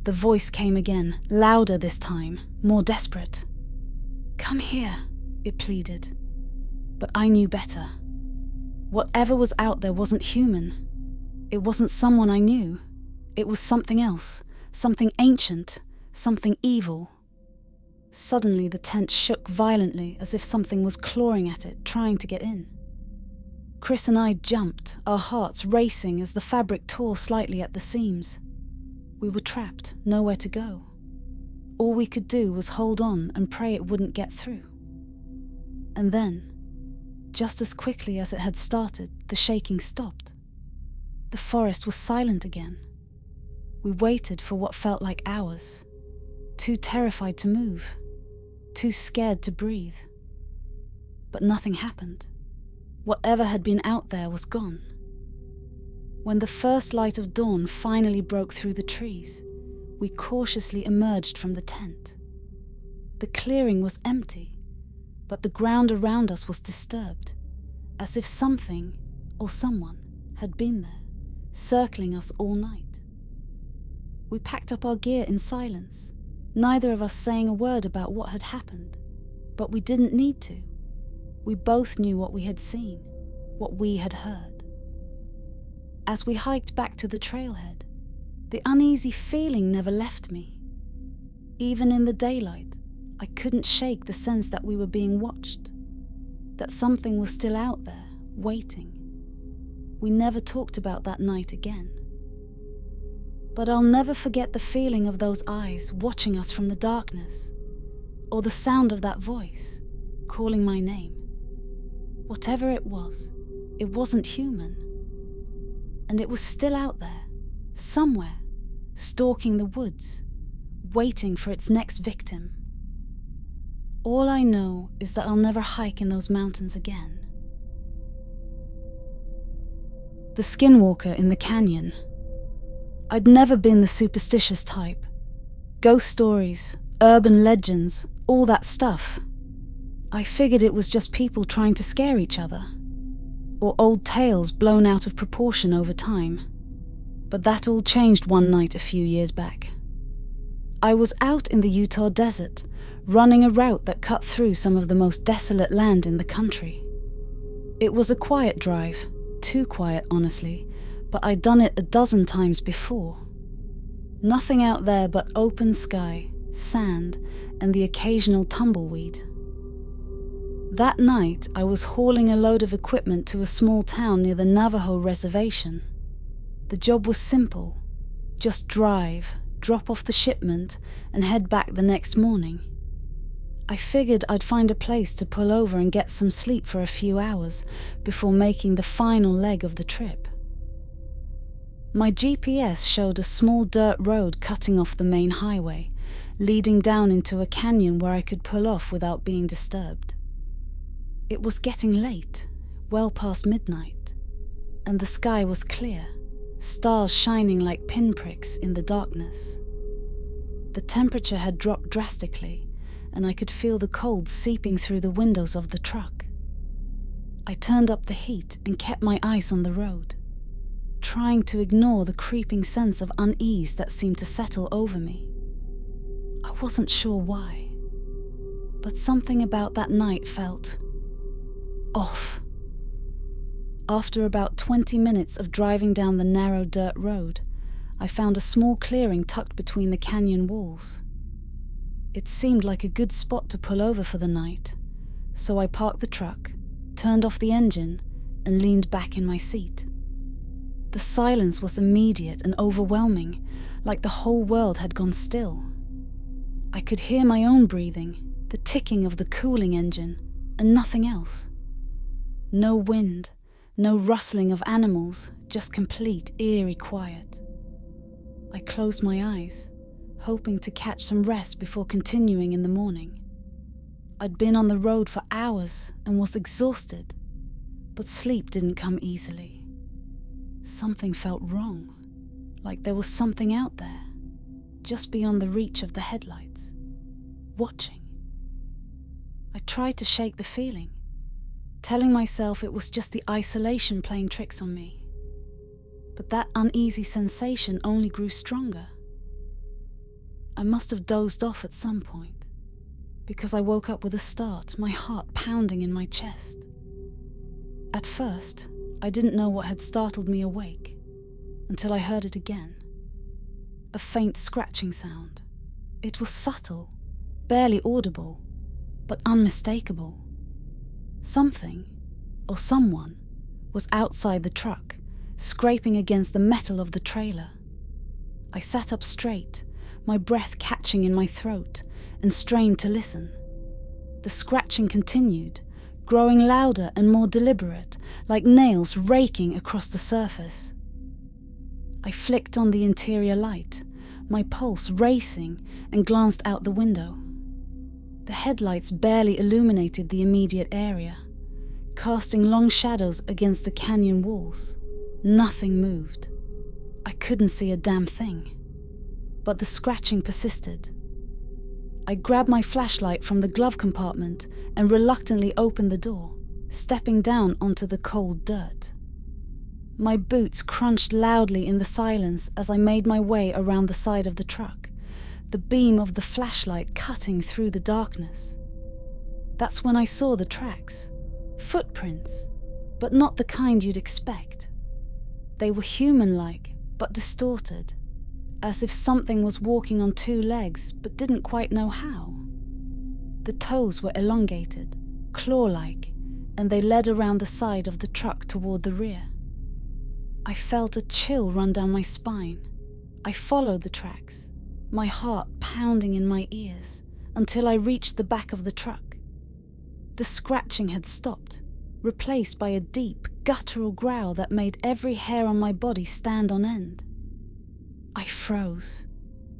The voice came again, louder this time, more desperate. "Come here," it pleaded. But I knew better. Whatever was out there wasn't human. It wasn't someone I knew. It was something else, something ancient, something evil. Suddenly the tent shook violently as if something was clawing at it, trying to get in. Chris and I jumped, our hearts racing as the fabric tore slightly at the seams. We were trapped, nowhere to go. All we could do was hold on and pray it wouldn't get through. And then, just as quickly as it had started, the shaking stopped. The forest was silent again. We waited for what felt like hours, too terrified to move, too scared to breathe. But nothing happened. Whatever had been out there was gone. When the first light of dawn finally broke through the trees, we cautiously emerged from the tent. The clearing was empty, but the ground around us was disturbed, as if something or someone had been there, circling us all night. We packed up our gear in silence, neither of us saying a word about what had happened, but we didn't need to. We both knew what we had seen, what we had heard. As we hiked back to the trailhead, the uneasy feeling never left me. Even in the daylight, I couldn't shake the sense that we were being watched, that something was still out there, waiting. We never talked about that night again. But I'll never forget the feeling of those eyes watching us from the darkness, or the sound of that voice calling my name. Whatever it wasn't human. And it was still out there, somewhere, stalking the woods, waiting for its next victim. All I know is that I'll never hike in those mountains again. The Skinwalker in the canyon. I'd never been the superstitious type. Ghost stories, urban legends, all that stuff. I figured it was just people trying to scare each other, or old tales blown out of proportion over time. But that all changed one night a few years back. I was out in the Utah desert, running a route that cut through some of the most desolate land in the country. It was a quiet drive, too quiet honestly, but I'd done it a dozen times before. Nothing out there but open sky, sand, and the occasional tumbleweed. That night, I was hauling a load of equipment to a small town near the Navajo reservation. The job was simple. Just drive, drop off the shipment, and head back the next morning. I figured I'd find a place to pull over and get some sleep for a few hours before making the final leg of the trip. My GPS showed a small dirt road cutting off the main highway, leading down into a canyon where I could pull off without being disturbed. It was getting late, well past midnight, and the sky was clear, stars shining like pinpricks in the darkness. The temperature had dropped drastically, and I could feel the cold seeping through the windows of the truck. I turned up the heat and kept my eyes on the road, trying to ignore the creeping sense of unease that seemed to settle over me. I wasn't sure why, but something about that night felt off. After about 20 minutes of driving down the narrow dirt road, I found a small clearing tucked between the canyon walls. It seemed like a good spot to pull over for the night, so I parked the truck, turned off the engine, and leaned back in my seat. The silence was immediate and overwhelming, like the whole world had gone still. I could hear my own breathing, the ticking of the cooling engine, and nothing else. No wind, no rustling of animals, just complete eerie quiet. I closed my eyes, hoping to catch some rest before continuing in the morning. I'd been on the road for hours and was exhausted, but sleep didn't come easily. Something felt wrong, like there was something out there, just beyond the reach of the headlights, watching. I tried to shake the feeling, telling myself it was just the isolation playing tricks on me. But that uneasy sensation only grew stronger. I must have dozed off at some point, because I woke up with a start, my heart pounding in my chest. At first, I didn't know what had startled me awake. until I heard it again. A faint scratching sound. It was subtle, barely audible, but unmistakable. Something, or someone, was outside the truck, scraping against the metal of the trailer. I sat up straight, my breath catching in my throat, and strained to listen. The scratching continued, growing louder and more deliberate, like nails raking across the surface. I flicked on the interior light, my pulse racing, and glanced out the window. The headlights barely illuminated the immediate area, casting long shadows against the canyon walls. Nothing moved. I couldn't see a damn thing. But the scratching persisted. I grabbed my flashlight from the glove compartment and reluctantly opened the door, stepping down onto the cold dirt. My boots crunched loudly in the silence as I made my way around the side of the truck, the beam of the flashlight cutting through the darkness. That's when I saw the tracks. Footprints, but not the kind you'd expect. They were human-like, but distorted, as if something was walking on two legs but didn't quite know how. The toes were elongated, claw-like, and they led around the side of the truck toward the rear. I felt a chill run down my spine. I followed the tracks, my heart pounding in my ears, until I reached the back of the truck. The scratching had stopped, replaced by a deep, guttural growl that made every hair on my body stand on end. I froze,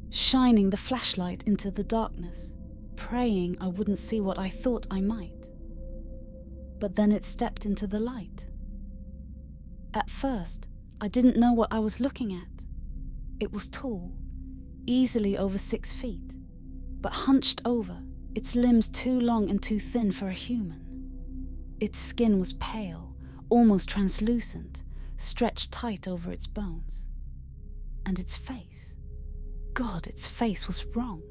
shining the flashlight into the darkness, praying I wouldn't see what I thought I might. But then it stepped into the light. At first, I didn't know what I was looking at. It was tall, easily over 6 feet, but hunched over, its limbs too long and too thin for a human. Its skin was pale, almost translucent, stretched tight over its bones. And its face. God, its face was wrong.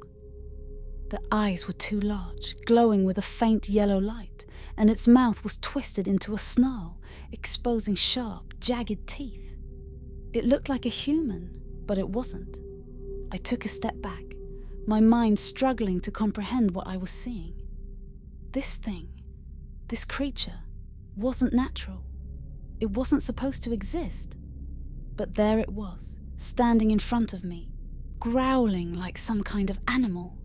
The eyes were too large, glowing with a faint yellow light, and its mouth was twisted into a snarl, exposing sharp, jagged teeth. It looked like a human, but it wasn't. I took a step back, my mind struggling to comprehend what I was seeing. This thing, this creature, wasn't natural. It wasn't supposed to exist. But there it was, standing in front of me, growling like some kind of animal.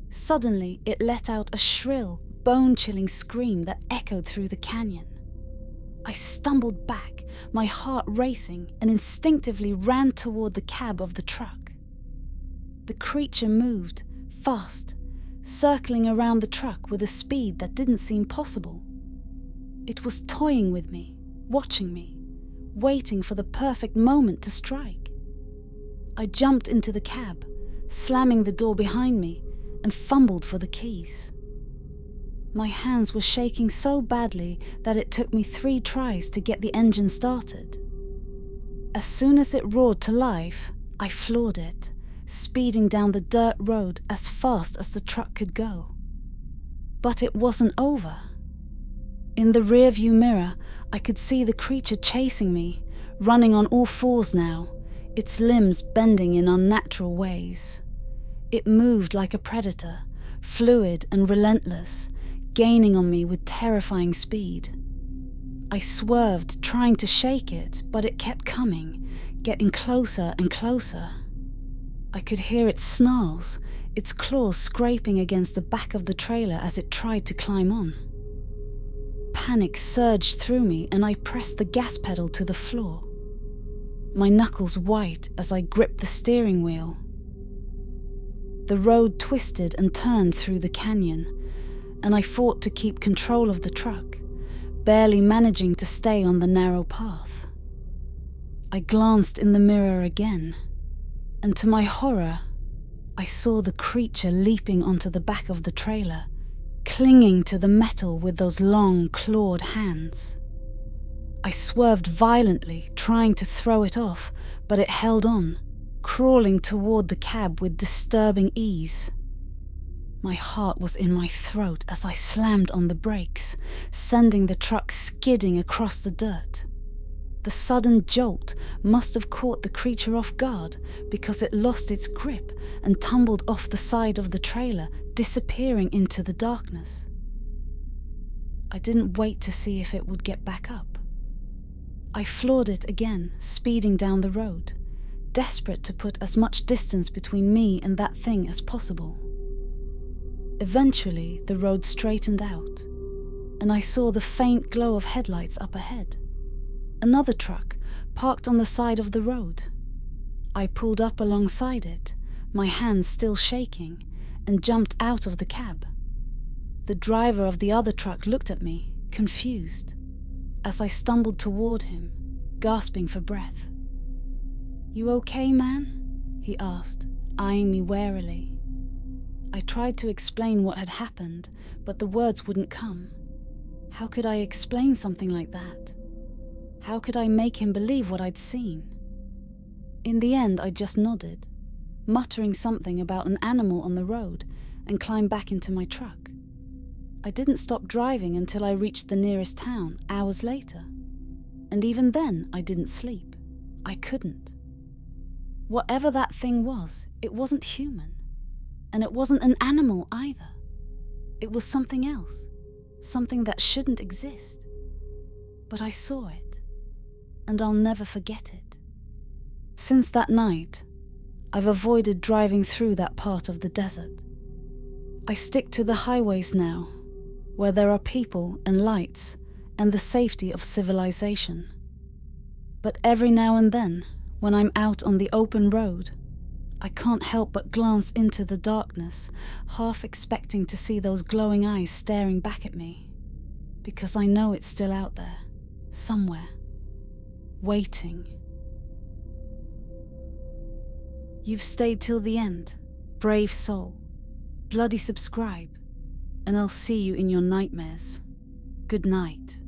Suddenly, it let out a shrill, bone-chilling scream that echoed through the canyon. I stumbled back, my heart racing, and instinctively ran toward the cab of the truck. The creature moved, fast, circling around the truck with a speed that didn't seem possible. It was toying with me, watching me, waiting for the perfect moment to strike. I jumped into the cab, slamming the door behind me, and fumbled for the keys. My hands were shaking so badly that it took me 3 tries to get the engine started. As soon as it roared to life, I floored it, speeding down the dirt road as fast as the truck could go. But it wasn't over. In the rearview mirror, I could see the creature chasing me, running on all fours now, its limbs bending in unnatural ways. It moved like a predator, fluid and relentless, gaining on me with terrifying speed. I swerved, trying to shake it, but it kept coming, getting closer and closer. I could hear its snarls, its claws scraping against the back of the trailer as it tried to climb on. Panic surged through me and I pressed the gas pedal to the floor, my knuckles white as I gripped the steering wheel. The road twisted and turned through the canyon, and I fought to keep control of the truck, barely managing to stay on the narrow path. I glanced in the mirror again, and to my horror, I saw the creature leaping onto the back of the trailer, clinging to the metal with those long, clawed hands. I swerved violently, trying to throw it off, but it held on, crawling toward the cab with disturbing ease. My heart was in my throat as I slammed on the brakes, sending the truck skidding across the dirt. The sudden jolt must have caught the creature off guard because it lost its grip and tumbled off the side of the trailer, disappearing into the darkness. I didn't wait to see if it would get back up. I floored it again, speeding down the road, desperate to put as much distance between me and that thing as possible. Eventually, the road straightened out, and I saw the faint glow of headlights up ahead. Another truck, parked on the side of the road. I pulled up alongside it, my hands still shaking, and jumped out of the cab. The driver of the other truck looked at me, confused, as I stumbled toward him, gasping for breath. "You okay, man?" he asked, eyeing me warily. I tried to explain what had happened, but the words wouldn't come. How could I explain something like that? How could I make him believe what I'd seen? In the end, I just nodded, muttering something about an animal on the road, and climbed back into my truck. I didn't stop driving until I reached the nearest town hours later. And even then, I didn't sleep. I couldn't. Whatever that thing was, it wasn't human. And it wasn't an animal either. It was something else, something that shouldn't exist. But I saw it, and I'll never forget it. Since that night, I've avoided driving through that part of the desert. I stick to the highways now, where there are people and lights and the safety of civilization. But every now and then, when I'm out on the open road, I can't help but glance into the darkness, half expecting to see those glowing eyes staring back at me, because I know it's still out there, somewhere, waiting. You've stayed till the end, brave soul. Bloody subscribe, and I'll see you in your nightmares. Good night.